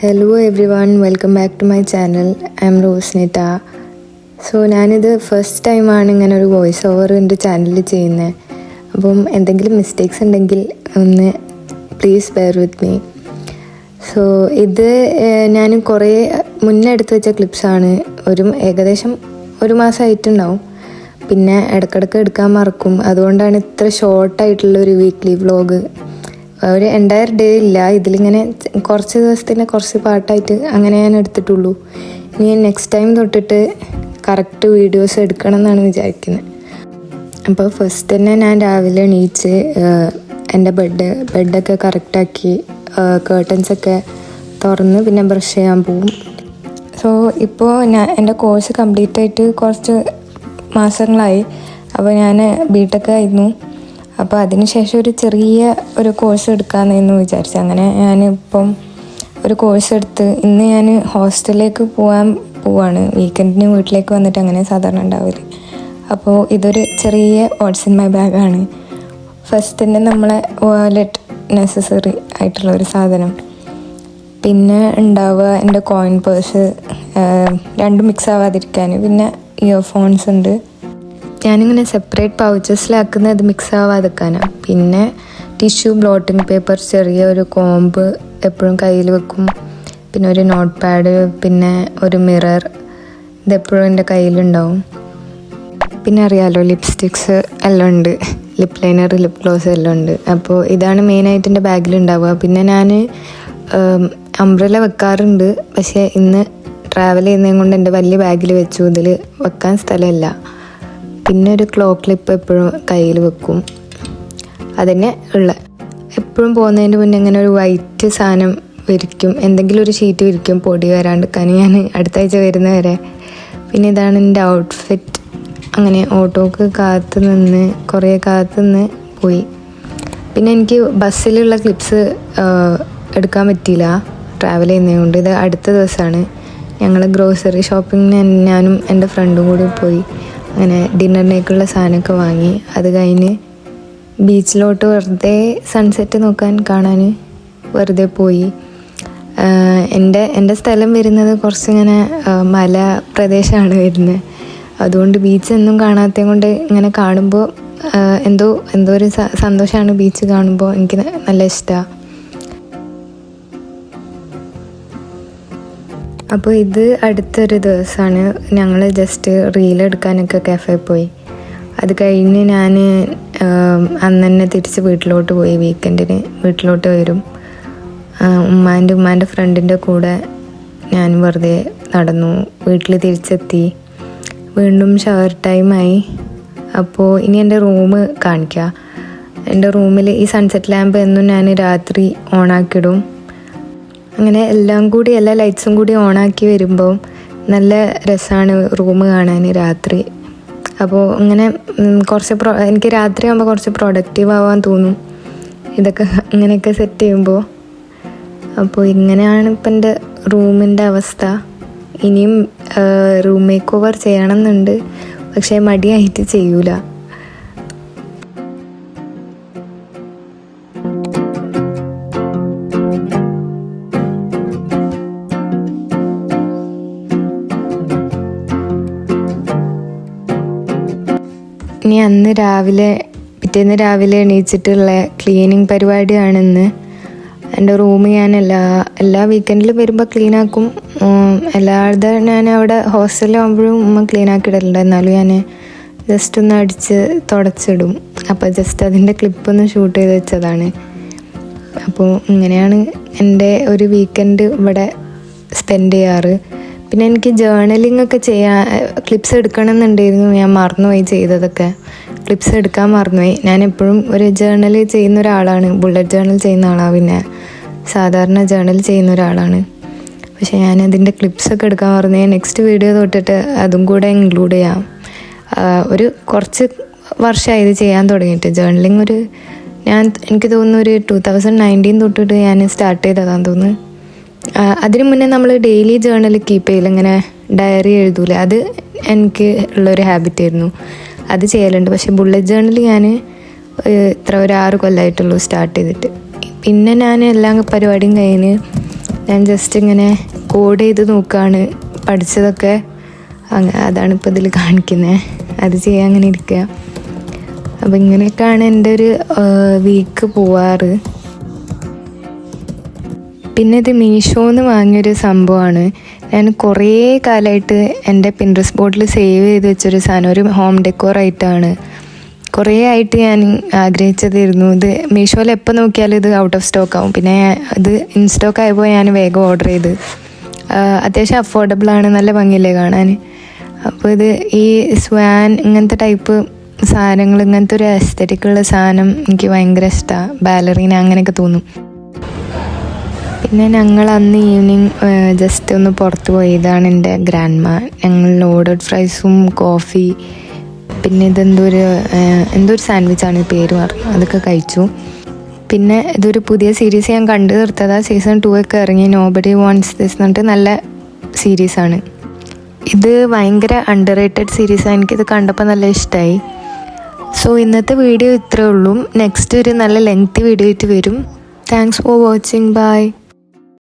Hello everyone, welcome back to my channel. I am Rosnita. So ഞാനിത് first ടൈമാണ് ഇങ്ങനെ ഒരു വോയിസ് ഓവർ എൻ്റെ ചാനലിൽ ചെയ്യുന്നത്. അപ്പം എന്തെങ്കിലും മിസ്റ്റേക്സ് ഉണ്ടെങ്കിൽ ഒന്ന് please bear with me. So ഇത് ഞാൻ കുറേ മുന്നേ എടുത്ത് വെച്ച ക്ലിപ്സാണ്. ഏകദേശം ഒരു മാസമായിട്ടുണ്ടാവും. പിന്നെ ഇടയ്ക്കിടയ്ക്ക് എടുക്കാൻ മറക്കും. അതുകൊണ്ടാണ് ഇത്ര ഷോർട്ടായിട്ടുള്ളൊരു വീക്ക്ലി വ്ളോഗ്. ഒരു എൻ്റയർ ഡേ ഇല്ല, ഇതിലിങ്ങനെ കുറച്ച് ദിവസത്തിന് കുറച്ച് പാട്ടായിട്ട് അങ്ങനെ ഞാൻ എടുത്തിട്ടുള്ളൂ. ഇനി നെക്സ്റ്റ് ടൈം തൊട്ടിട്ട് കറക്റ്റ് വീഡിയോസ് എടുക്കണം എന്നാണ് വിചാരിക്കുന്നത്. അപ്പോൾ ഫസ്റ്റ് തന്നെ ഞാൻ രാവിലെ എണീച്ച് എൻ്റെ ബെഡൊക്കെ കറക്റ്റാക്കി കേർട്ടൻസൊക്കെ തുറന്ന് പിന്നെ ബ്രഷ് ചെയ്യാൻ പോവും. സോ ഇപ്പോൾ എൻ്റെ കോഴ്സ് കംപ്ലീറ്റ് ആയിട്ട് കുറച്ച് മാസങ്ങളായി. അപ്പോൾ ഞാൻ ബിടെക് ആയിരുന്നു. അപ്പോൾ അതിന് ശേഷം ഒരു ചെറിയ ഒരു കോഴ്സ് എടുക്കാമെന്ന് വിചാരിച്ചു. അങ്ങനെ ഞാനിപ്പം ഒരു കോഴ്സ് എടുത്ത് ഇന്ന് ഞാൻ ഹോസ്റ്റലിലേക്ക് പോവാണ്. വീക്കെൻഡിന് വീട്ടിലേക്ക് വന്നിട്ട് അങ്ങനെ സാധാരണ ഉണ്ടാവില്ല. അപ്പോൾ ഇതൊരു ചെറിയ വാട്ട്സ് ഇൻ മൈ ബാഗാണ്. ഫസ്റ്റ് തന്നെ നമ്മളെ വാലറ്റ് നെസസറി ആയിട്ടുള്ളൊരു സാധനം. പിന്നെ ഉണ്ടാവുക എൻ്റെ കോയിൻ പേഴ്സ്, രണ്ടും മിക്സ് ആവാതിരിക്കാൻ. പിന്നെ ഇയർഫോൺസ് ഉണ്ട്. ഞാനിങ്ങനെ സെപ്പറേറ്റ് പൗച്ചസിലാക്കുന്നത് മിക്സ് ആവാതിരിക്കാനാണ്. പിന്നെ ടിഷ്യൂ, ബ്ലോട്ടിംഗ് പേപ്പർ, ചെറിയ ഒരു കോമ്പ് എപ്പോഴും കയ്യിൽ വെക്കും. പിന്നെ ഒരു നോട്ട് പാഡ്, പിന്നെ ഒരു മിറർ, ഇതെപ്പോഴും എൻ്റെ കയ്യിലുണ്ടാവും. പിന്നെ അറിയാമല്ലോ, ലിപ്സ്റ്റിക്സ് എല്ലാം ഉണ്ട്, ലിപ് ലൈനർ, ലിപ് ഗ്ലോസ് എല്ലാം ഉണ്ട്. അപ്പോൾ ഇതാണ് മെയിനായിട്ട് എൻ്റെ ബാഗിലുണ്ടാവുക. പിന്നെ ഞാൻ അംബ്രല വെക്കാറുണ്ട്. പക്ഷേ ഇന്ന് ട്രാവൽ ചെയ്യുന്നതും കൊണ്ട് എൻ്റെ വലിയ ബാഗിൽ വെച്ചു. ഇതിൽ വെക്കാൻ സ്ഥലമില്ല. പിന്നെ ഒരു ക്ലോ ക്ലിപ്പ് എപ്പോഴും കയ്യിൽ വെക്കും. അതന്നെ എപ്പോഴും പോകുന്നതിൻ്റെ മുന്നേ ഇങ്ങനെ ഒരു വൈറ്റ് സാധനം വിരിക്കും, എന്തെങ്കിലും ഒരു ഷീറ്റ് വിരിക്കും പൊടി വരാണ്ടിരിക്കാൻ, ഞാൻ അടുത്ത ആഴ്ച വരുന്നവരെ. പിന്നെ ഇതാണ് എൻ്റെ ഔട്ട്ഫിറ്റ്. അങ്ങനെ ഓട്ടോക്ക് കുറേ കാത്തുനിന്ന് പോയി. പിന്നെ എനിക്ക് ബസ്സിലുള്ള ക്ലിപ്സ് എടുക്കാൻ പറ്റിയില്ല ട്രാവൽ ചെയ്യുന്നതുകൊണ്ട്. ഇത് അടുത്ത ദിവസമാണ്. ഞങ്ങൾ ഗ്രോസറി ഷോപ്പിങ്ങിന് ഞാനും എൻ്റെ ഫ്രണ്ടും കൂടി പോയി. അങ്ങനെ ഡിന്നറിനേക്കുള്ള സാധനമൊക്കെ വാങ്ങി. അത് കഴിഞ്ഞ് ബീച്ചിലോട്ട് വെറുതെ സൺസെറ്റ് കാണാൻ വെറുതെ പോയി. എൻ്റെ സ്ഥലം വരുന്നത് കുറച്ചിങ്ങനെ മല പ്രദേശമാണ് വരുന്നത്. അതുകൊണ്ട് ബീച്ചൊന്നും കാണാത്തത് കൊണ്ട് ഇങ്ങനെ കാണുമ്പോൾ എന്തോ ഒരു സന്തോഷമാണ്. ബീച്ച് കാണുമ്പോൾ എനിക്ക് നല്ല ഇഷ്ടമാണ്. അപ്പോൾ ഇത് അടുത്തൊരു ദിവസമാണ്. ഞങ്ങൾ ജസ്റ്റ് റീലെടുക്കാനൊക്കെ കഫേ പോയി. അത് കഴിഞ്ഞ് ഞാൻ അന്ന് തന്നെ തിരിച്ച് വീട്ടിലോട്ട് പോയി. വീക്കെൻഡിന് വീട്ടിലോട്ട് വരും. ഉമ്മാൻ്റെ ഫ്രണ്ടിൻ്റെ കൂടെ ഞാൻ വെറുതെ നടന്നു. വീട്ടിൽ തിരിച്ചെത്തി. വീണ്ടും ഷവർ ടൈമായി. അപ്പോൾ ഇനി എൻ്റെ റൂം കാണിക്കുക. എൻ്റെ റൂമിൽ ഈ സൺസെറ്റ് ലാമ്പ് എന്നും ഞാൻ രാത്രി ഓണാക്കിയിടും. അങ്ങനെ എല്ലാ ലൈറ്റ്സും കൂടി ഓണാക്കി വരുമ്പോൾ നല്ല രസമാണ് റൂം കാണാൻ രാത്രി. അപ്പോൾ അങ്ങനെ എനിക്ക് രാത്രി ആകുമ്പോൾ കുറച്ച് പ്രൊഡക്റ്റീവ് ആവാൻ തോന്നും ഇതൊക്കെ ഇങ്ങനെയൊക്കെ സെറ്റ് ചെയ്യുമ്പോൾ. അപ്പോൾ ഇങ്ങനെയാണ് ഇപ്പം എൻ്റെ റൂമിൻ്റെ അവസ്ഥ. ഇനിയും റൂം മേക്ക് ഓവർ ചെയ്യണമെന്നുണ്ട്, പക്ഷേ മടിയായിട്ട് ചെയ്യൂല. ഇനി പിറ്റേന്ന് രാവിലെ എണീച്ചിട്ടുള്ള ക്ലീനിങ് പരിപാടിയാണിന്ന്. എൻ്റെ റൂം ഞാൻ എല്ലാ വീക്കെൻഡിലും വരുമ്പോൾ ക്ലീനാക്കും. എല്ലാവരുടെ ഞാൻ അവിടെ ഹോസ്റ്റലിലാകുമ്പോഴും ഉമ്മ ക്ലീനാക്കിയിടലുണ്ട്. എന്നാലും ഞാൻ ജസ്റ്റ് ഒന്ന് അടിച്ച് തുടച്ചിടും. അപ്പോൾ ജസ്റ്റ് അതിൻ്റെ ക്ലിപ്പൊന്ന് ഷൂട്ട് ചെയ്ത് വെച്ചതാണ്. അപ്പോൾ ഇങ്ങനെയാണ് എൻ്റെ ഒരു വീക്കെൻഡ് ഇവിടെ സ്പെൻഡ് ചെയ്യാറ്. പിന്നെ എനിക്ക് ജേർണലിംഗ് ഒക്കെ ക്ലിപ്സ് എടുക്കണം എന്നുണ്ടായിരുന്നു. ഞാൻ മറന്നുപോയി ചെയ്തതൊക്കെ. ക്ലിപ്സ് എടുക്കാൻ മറന്നുപോയി. ഞാൻ എപ്പോഴും ഒരു ജേർണൽ ചെയ്യുന്ന ഒരാളാണ്. ബുള്ളറ്റ് ജേർണൽ ചെയ്യുന്ന ആളാണ്, പിന്നെ സാധാരണ ജേർണൽ ചെയ്യുന്ന ഒരാളാണ്. പക്ഷേ ഞാനതിൻ്റെ ക്ലിപ്സൊക്കെ എടുക്കാൻ മറന്നു. നെക്സ്റ്റ് വീഡിയോ തൊട്ടിട്ട് അതും കൂടെ ഇൻക്ലൂഡ് ചെയ്യാം. കുറച്ച് വർഷമായി ഇത് ചെയ്യാൻ തുടങ്ങിയിട്ട്. ജേർണലിംഗ് എനിക്ക് തോന്നുന്നു ഒരു 2019 തൊട്ടിട്ട് ഞാൻ സ്റ്റാർട്ട് ചെയ്തതാന്ന് തോന്നുന്നു. അതിന് മുന്നേ നമ്മൾ ഡെയിലി ജേർണൽ കീപ്പ് ചെയ്യില്ല, ഇങ്ങനെ ഡയറി എഴുതൂല. അത് എനിക്ക് ഉള്ളൊരു ഹാബിറ്റായിരുന്നു, അത് ചെയ്യലുണ്ട്. പക്ഷേ ബുള്ളറ്റ് ജേർണൽ ഞാൻ ഒരു 6 കൊല്ലമായിട്ടുള്ളൂ സ്റ്റാർട്ട് ചെയ്തിട്ട്. പിന്നെ ഞാൻ എല്ലാ പരിപാടിയും കഴിഞ്ഞ് ഞാൻ ജസ്റ്റ് ഇങ്ങനെ കോഡ് ചെയ്ത് നോക്കുകയാണ് പഠിച്ചതൊക്കെ. അതാണ് ഇപ്പോൾ ഇതിൽ കാണിക്കുന്നത്. അത് ചെയ്യാൻ അങ്ങനെ ഇരിക്കുക. അപ്പം ഇങ്ങനെയൊക്കെയാണ് എൻ്റെ ഒരു വീക്ക് പോവാറ്. പിന്നെ ഇത് മീഷോന്ന് വാങ്ങിയൊരു സംഭവമാണ്. ഞാൻ കുറേ കാലമായിട്ട് എൻ്റെ പിൻട്രസ്റ്റ് ബോർഡിൽ സേവ് ചെയ്ത് വെച്ചൊരു സാധനം, ഒരു ഹോം ഡെക്കോറായിട്ടാണ്. കുറേ ആയിട്ട് ഞാൻ ആഗ്രഹിച്ചതായിരുന്നു. ഇത് മീഷോയിൽ എപ്പോൾ നോക്കിയാലും ഇത് ഔട്ട് ഓഫ് സ്റ്റോക്ക് ആവും. പിന്നെ ഇത് ഇൻ സ്റ്റോക്ക് ആയപ്പോൾ ഞാൻ വേഗം ഓർഡർ ചെയ്ത്. അത്യാവശ്യം അഫോർഡബിളാണ്, നല്ല ഭംഗിയില്ലേ കാണാൻ. അപ്പോൾ ഇത് ഈ സ്വാൻ ഇങ്ങനത്തെ ടൈപ്പ് സാധനങ്ങൾ, ഇങ്ങനത്തെ ഒരു എസ്തെറ്റിക്കുള്ള സാധനം എനിക്ക് ഭയങ്കര ഇഷ്ടമാണ്. ബാലറീന അങ്ങനെയൊക്കെ തോന്നും. പിന്നെ ഞങ്ങൾ അന്ന് ഈവനിങ് ജസ്റ്റ് ഒന്ന് പുറത്ത് പോയി. ഇതാണ് എൻ്റെ ഗ്രാൻഡ്മ. ഞങ്ങൾ ലോഡഡ് ഫ്രൈസും കോഫി, പിന്നെ എന്തോ ഒരു സാൻഡ്വിച്ചാണ് പേര് പറഞ്ഞു, അതൊക്കെ കഴിച്ചു. പിന്നെ ഇതൊരു പുതിയ സീരീസ് ഞാൻ കണ്ടു തീർത്തതാണ്. സീസൺ 2 ഒക്കെ ഇറങ്ങി. നോബഡി വാണ്ട്സ് ദിസ് എന്നിട്ട് നല്ല സീരീസാണ്. ഇത് ഭയങ്കര അണ്ടർ റേറ്റഡ് സീരീസാണ്. എനിക്കിത് കണ്ടപ്പോൾ നല്ല ഇഷ്ടമായി. സോ ഇന്നത്തെ വീഡിയോ ഇത്രയേ ഉള്ളൂ. നെക്സ്റ്റ് ഒരു നല്ല ലെങ്തി വീഡിയോ ആയിട്ട് വരും. Thanks for watching. ബൈ.